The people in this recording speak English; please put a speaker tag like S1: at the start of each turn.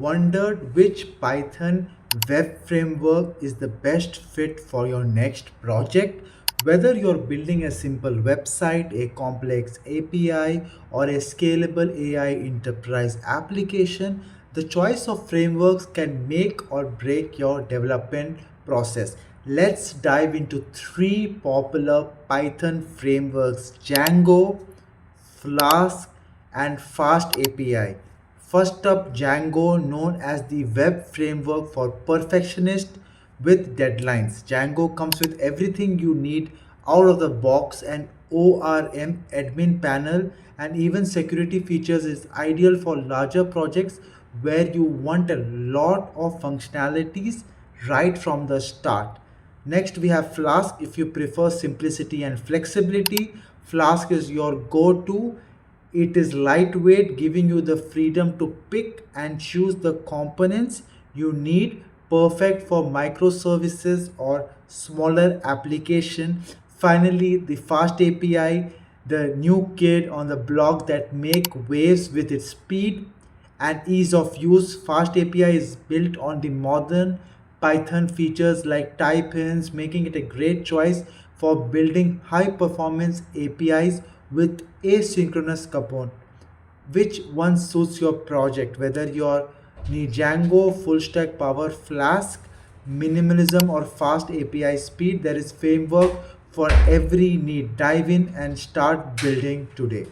S1: Wondered which Python web framework is the best fit for your next project? Whether you're building a simple website, a complex API, or a scalable AI enterprise application, the choice of frameworks can make or break your development process. Let's dive into three popular Python frameworks: Django, Flask, and FastAPI. First up, Django, known as the web framework for perfectionists with deadlines. Django comes with everything you need out of the box: an ORM admin panel and even security features. Is ideal for larger projects where you want a lot of functionalities right from the start. Next, we have Flask. If you prefer simplicity and flexibility, Flask is your go to. It is lightweight, giving you the freedom to pick and choose the components you need, perfect for microservices or smaller application. Finally, the Fast API, the new kid on the block that make waves with its speed and ease of use. Fast API is built on the modern Python features like type-ins, making it a great choice for building high-performance APIs with asynchronous component. Which one suits your project? Whether you're need Django, full stack power, Flask, minimalism, or fast API speed, there is framework for every need. Dive in and start building today.